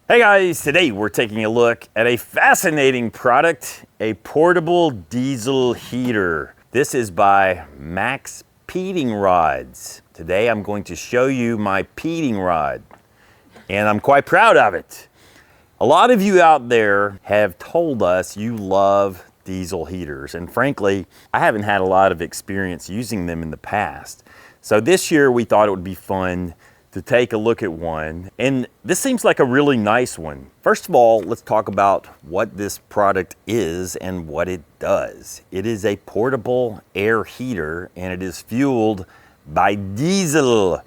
Hey guys, today we're taking a look at a fascinating product, a portable diesel heater. This is by Max Peating Rods. Today I'm going to show you my peating rod, and I'm quite proud of it. A lot of you out there have told us you love diesel heaters, and frankly, I haven't had a lot of experience using them in the past. So this year we thought it would be fun to take a look at one, and this seems like a really nice one. First of all, let's talk about what this product is and what it does. It is a portable air heater, and it is fueled by diesel,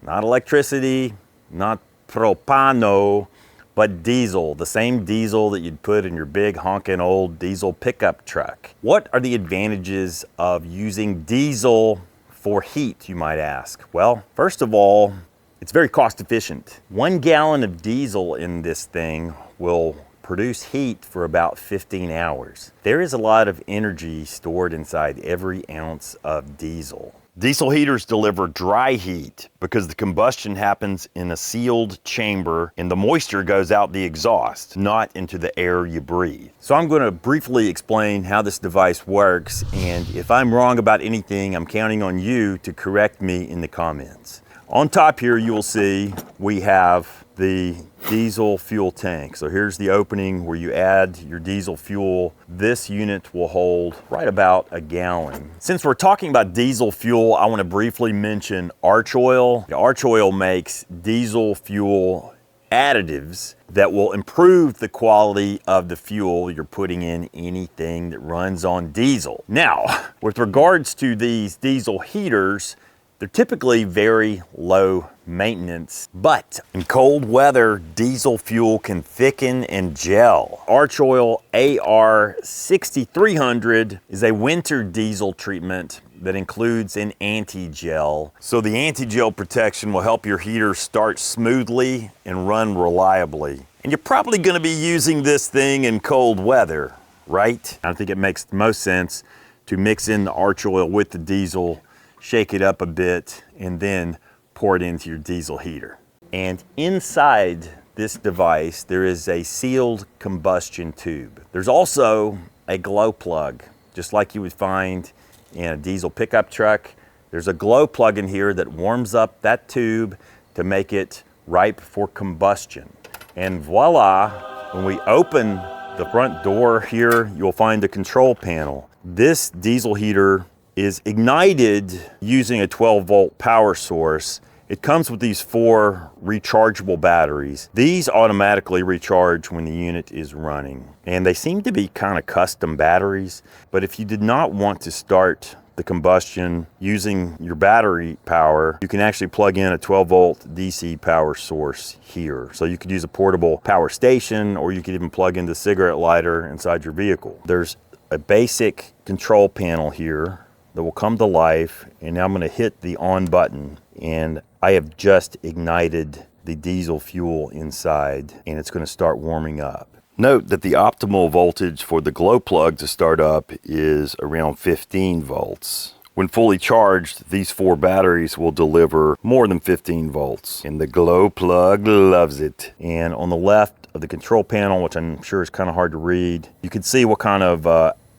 not electricity, not propano, but diesel, the same diesel that you'd put in your big honking old diesel pickup truck. What are the advantages of using diesel for heat, you might ask? Well, first of all, it's very cost efficient. 1 gallon of diesel in this thing will produce heat for about 15 hours. There is a lot of energy stored inside every ounce of diesel. Diesel heaters deliver dry heat because the combustion happens in a sealed chamber and the moisture goes out the exhaust, not into the air you breathe. So I'm going to briefly explain how this device works, and if I'm wrong about anything, I'm counting on you to correct me in the comments. On top here, you will see we have the diesel fuel tank. So here's the opening where you add your diesel fuel. This unit will hold right about a gallon. Since we're talking about diesel fuel, I want to briefly mention Arch Oil. Arch Oil makes diesel fuel additives that will improve the quality of the fuel you're putting in anything that runs on diesel. Now, with regards to these diesel heaters, they're typically very low maintenance, but in cold weather, diesel fuel can thicken and gel. Arch Oil AR6300 is a winter diesel treatment that includes an anti-gel. So the anti-gel protection will help your heater start smoothly and run reliably. And you're probably gonna be using this thing in cold weather, right? I think it makes the most sense to mix in the Arch Oil with the diesel, shake it up a bit, and then pour it into your diesel heater. And inside this device, there is a sealed combustion tube. There's also a glow plug, just like you would find in a diesel pickup truck. There's a glow plug in here that warms up that tube to make it ripe for combustion. And voila, when we open the front door here, you'll find the control panel. This diesel heater is ignited using a 12-volt power source. It comes with these 4 rechargeable batteries. These automatically recharge when the unit is running, and they seem to be kind of custom batteries. But if you did not want to start the combustion using your battery power, you can actually plug in a 12-volt DC power source here. So you could use a portable power station, or you could even plug in the cigarette lighter inside your vehicle. There's a basic control panel here that will come to life, and now I'm going to hit the on button, and I have just ignited the diesel fuel inside, and it's going to start warming up. Note that the optimal voltage for the glow plug to start up is around 15 volts. When fully charged, these 4 batteries will deliver more than 15 volts, and the glow plug loves it. And on the left of the control panel, which I'm sure is kind of hard to read, you can see what kind of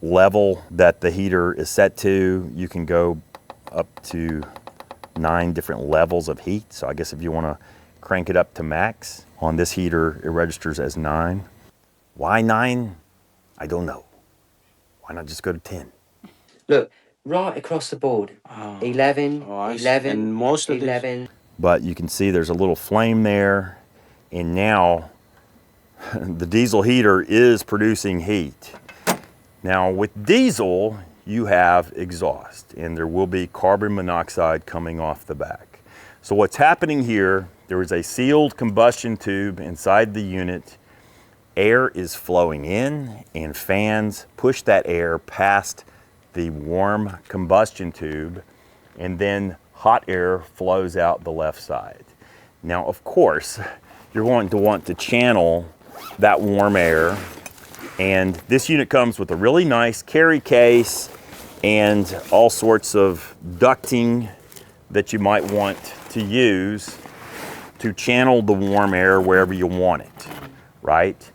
level that the heater is set to. You can go up to 9 different levels of heat. So I guess if you want to crank it up to max, on this heater it registers as 9. Why 9? I don't know. Why not just go to 10? Look, right across the board. 11, 11, and most of 11. But you can see there's a little flame there, and now the diesel heater is producing heat. Now with diesel, you have exhaust, and there will be carbon monoxide coming off the back. So what's happening here, there is a sealed combustion tube inside the unit. Air is flowing in, and fans push that air past the warm combustion tube, and then hot air flows out the left side. Now, of course, you're going to want to channel that warm air. And this unit comes with a really nice carry case and all sorts of ducting that you might want to use to channel the warm air wherever you want it. right?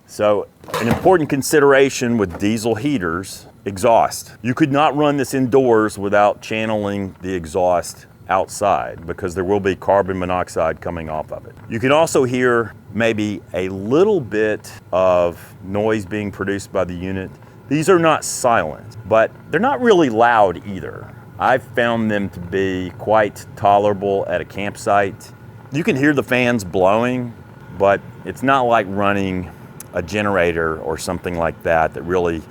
So an important consideration with diesel heaters, exhaust. You could not run this indoors without channeling the exhaust outside because there will be carbon monoxide coming off of it. You can also hear maybe a little bit of noise being produced by the unit. These are not silent, but they're not really loud either. I've found them to be quite tolerable at a campsite. You can hear the fans blowing, but it's not like running a generator or something like that that really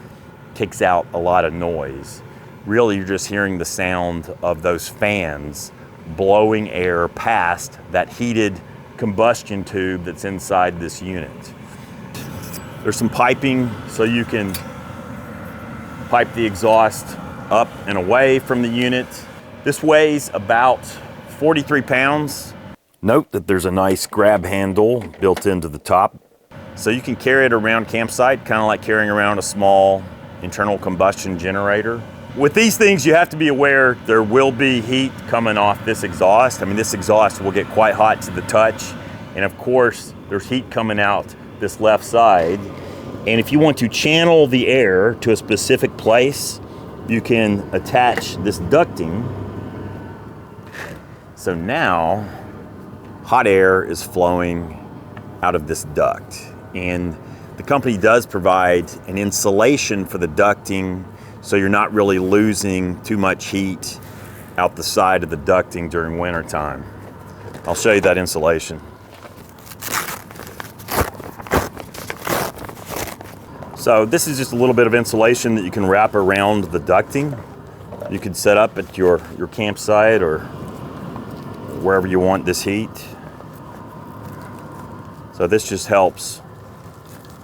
kicks out a lot of noise. Really, you're just hearing the sound of those fans blowing air past that heated combustion tube that's inside this unit. There's some piping so you can pipe the exhaust up and away from the unit. This weighs about 43 pounds. Note that there's a nice grab handle built into the top, so you can carry it around campsite, kind of like carrying around a small internal combustion generator. With these things, you have to be aware there will be heat coming off this exhaust. I mean, this exhaust will get quite hot to the touch. And of course, there's heat coming out this left side. And if you want to channel the air to a specific place, you can attach this ducting. So now, hot air is flowing out of this duct. And the company does provide an insulation for the ducting, so you're not really losing too much heat out the side of the ducting during winter time. I'll show you that insulation. So this is just a little bit of insulation that you can wrap around the ducting. You can set up at your campsite or wherever you want this heat. So this just helps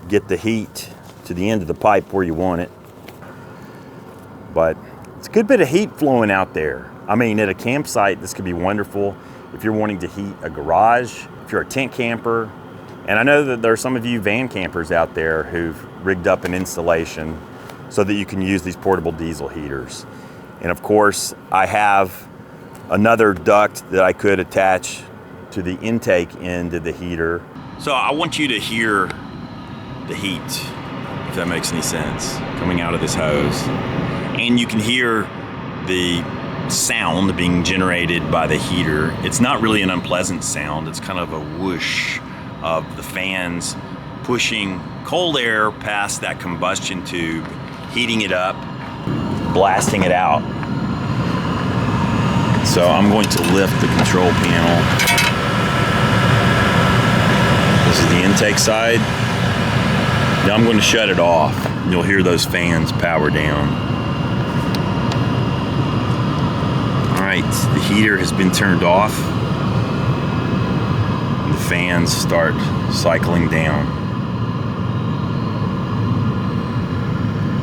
get the heat to the end of the pipe where you want it. But it's a good bit of heat flowing out there. I mean, at a campsite, this could be wonderful if you're wanting to heat a garage, if you're a tent camper. And I know that there are some of you van campers out there who've rigged up an installation so that you can use these portable diesel heaters. And of course, I have another duct that I could attach to the intake end of the heater. So I want you to hear the heat, if that makes any sense, coming out of this hose. And you can hear the sound being generated by the heater. It's not really an unpleasant sound. It's kind of a whoosh of the fans pushing cold air past that combustion tube, heating it up, blasting it out. So I'm going to lift the control panel. This is the intake side. Now I'm going to shut it off. You'll hear those fans power down. All right, the heater has been turned off. The fans start cycling down.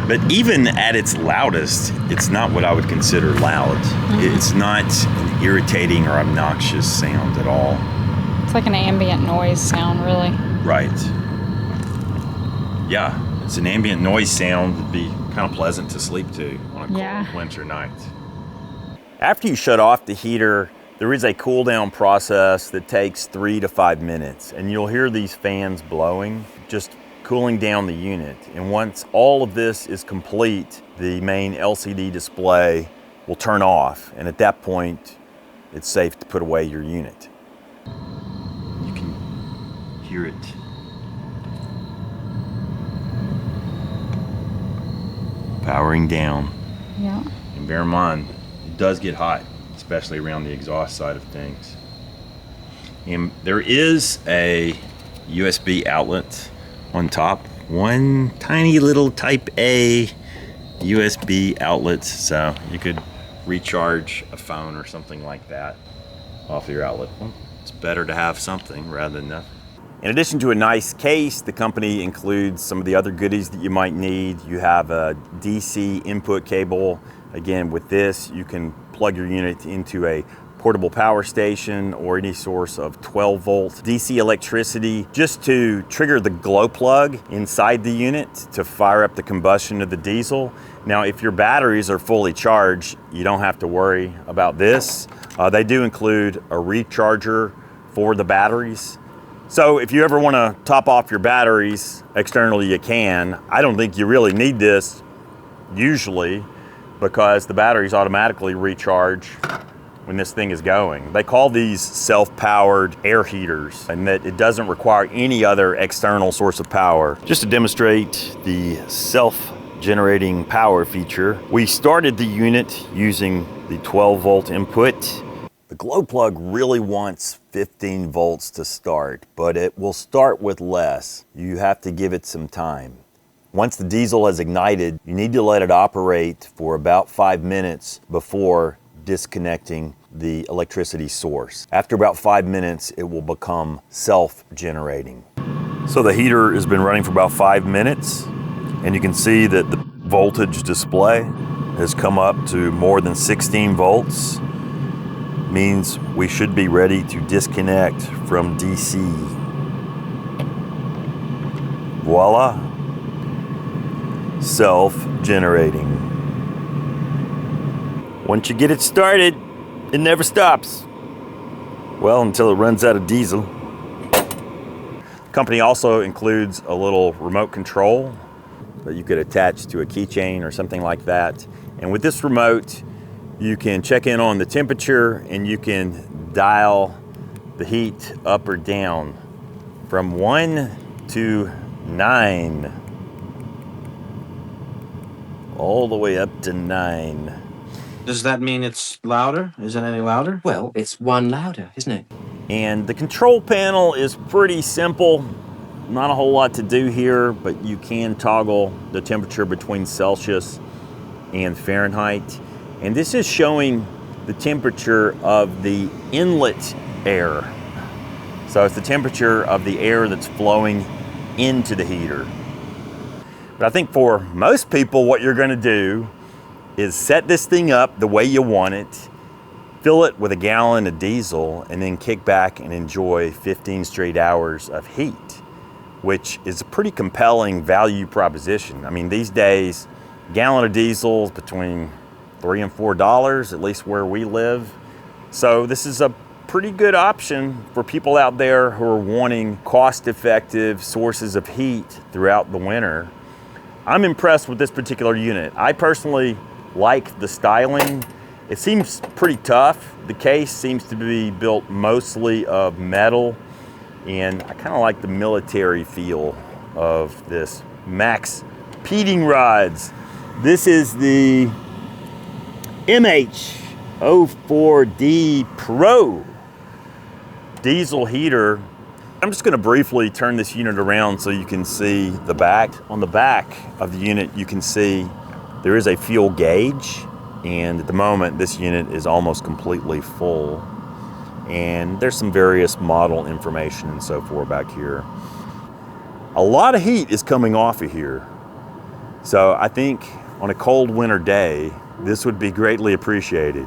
But even at its loudest, it's not what I would consider loud. It's not an irritating or obnoxious sound at all. It's like an ambient noise sound, really. Right. Yeah, it's an ambient noise sound that'd be kind of pleasant to sleep to on a cold winter night. After you shut off the heater, there is a cool down process that takes 3 to 5 minutes, and you'll hear these fans blowing, just cooling down the unit. And once all of this is complete, the main LCD display will turn off, and at that point, it's safe to put away your unit. You can hear it. Powering down. Yeah. And bear in mind, it does get hot, especially around the exhaust side of things. And there is a USB outlet on top. One tiny little Type A USB outlet, so you could recharge a phone or something like that off your outlet. Well, it's better to have something rather than nothing. In addition to a nice case, the company includes some of the other goodies that you might need. You have a DC input cable. Again, with this, you can plug your unit into a portable power station or any source of 12-volt DC electricity just to trigger the glow plug inside the unit to fire up the combustion of the diesel. Now, if your batteries are fully charged, you don't have to worry about this. They do include a recharger for the batteries. So if you ever want to top off your batteries externally, you can. I don't think you really need this usually because the batteries automatically recharge when this thing is going. They call these self-powered air heaters, and that it doesn't require any other external source of power. Just to demonstrate the self-generating power feature, we started the unit using the 12-volt input. The glow plug really wants 15 volts to start, but it will start with less. You have to give it some time. Once the diesel has ignited, you need to let it operate for about 5 minutes before disconnecting the electricity source. After about 5 minutes, it will become self-generating. So the heater has been running for about 5 minutes, and you can see that the voltage display has come up to more than 16 volts. Means we should be ready to disconnect from DC. Voila, self-generating. Once you get it started, it never stops. Well, until it runs out of diesel. The company also includes a little remote control that you could attach to a keychain or something like that. And with this remote, you can check in on the temperature and you can dial the heat up or down from 1 to 9. All the way up to 9. Does that mean it's louder? Is it any louder? Well, it's one louder, isn't it? And the control panel is pretty simple. Not a whole lot to do here, but you can toggle the temperature between Celsius and Fahrenheit. And this is showing the temperature of the inlet air. So it's the temperature of the air that's flowing into the heater. But I think for most people, what you're gonna do is set this thing up the way you want it, fill it with a gallon of diesel, and then kick back and enjoy 15 straight hours of heat, which is a pretty compelling value proposition. I mean, these days, a gallon of diesel is between $3 and $4, at least where we live. So this is a pretty good option for people out there who are wanting cost-effective sources of heat throughout the winter. I'm impressed with this particular unit. I personally like the styling. It seems pretty tough. The case seems to be built mostly of metal, and I kind of like the military feel of this. Max Peating Rods. This is the MH04D Pro diesel heater. I'm just going to briefly turn this unit around so you can see the back. On the back of the unit, you can see there is a fuel gauge, and at the moment this unit is almost completely full, and there's some various model information and so forth back here. A lot of heat is coming off of here, so I think on a cold winter day this would be greatly appreciated.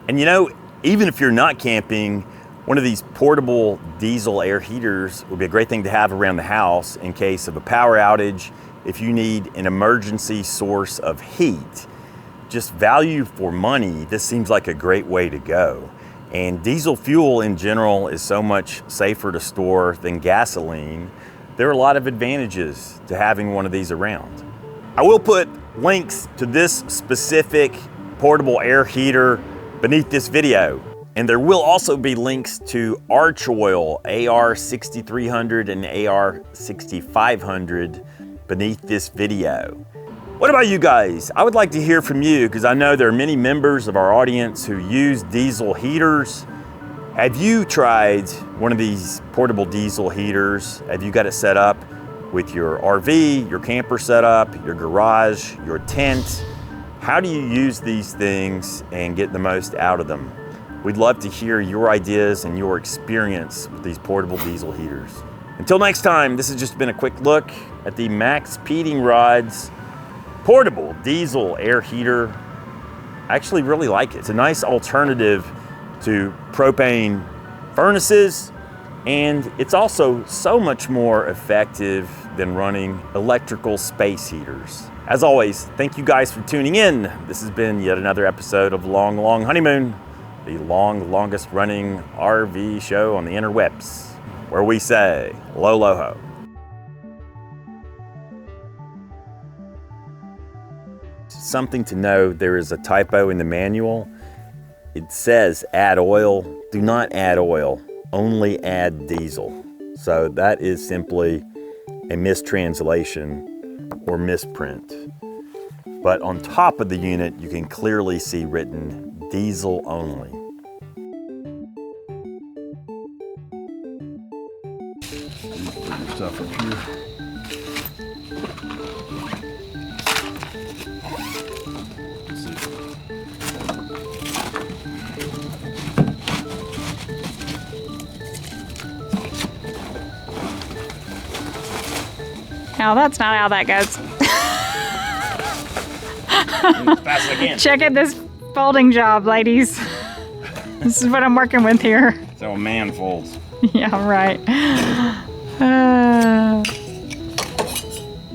And you know, even if you're not camping, one of these portable diesel air heaters would be a great thing to have around the house in case of a power outage, if you need an emergency source of heat. Just value for money, this seems like a great way to go. And diesel fuel in general is so much safer to store than gasoline. There are a lot of advantages to having one of these around. I will put links to this specific portable air heater beneath this video. And there will also be links to Arch Oil AR6300 and AR6500 beneath this video. What about you guys? I would like to hear from you because I know there are many members of our audience who use diesel heaters. Have you tried one of these portable diesel heaters? Have you got it set up with your RV, your camper setup, your garage, your tent? How do you use these things and get the most out of them? We'd love to hear your ideas and your experience with these portable diesel heaters. Until next time, this has just been a quick look at the Max Peating Rods portable diesel air heater. I actually really like it. It's a nice alternative to propane furnaces, and it's also so much more effective than running electrical space heaters. As always, thank you guys for tuning in. This has been yet another episode of Long Honeymoon, the longest running RV show on the interwebs. where we say, lo lo ho. Something to know, there is a typo in the manual. It says add oil. Do not add oil, only add diesel. So that is simply a mistranslation or misprint. But on top of the unit, you can clearly see written diesel only. Stuff up here. No, that's not how that goes. As fast as I can. Check out this folding job, ladies. This is what I'm working with here. That's how a man folds. Yeah, right.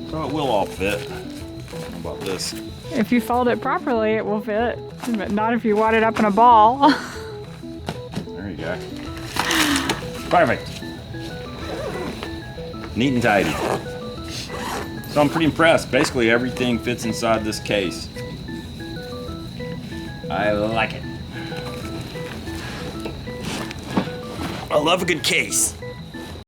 So it will all fit. How about this? If you fold it properly, it will fit, but not if you wad it up in a ball. There you go. Perfect. Neat and tidy. So I'm pretty impressed. Basically everything fits inside this case. I like it. I love a good case.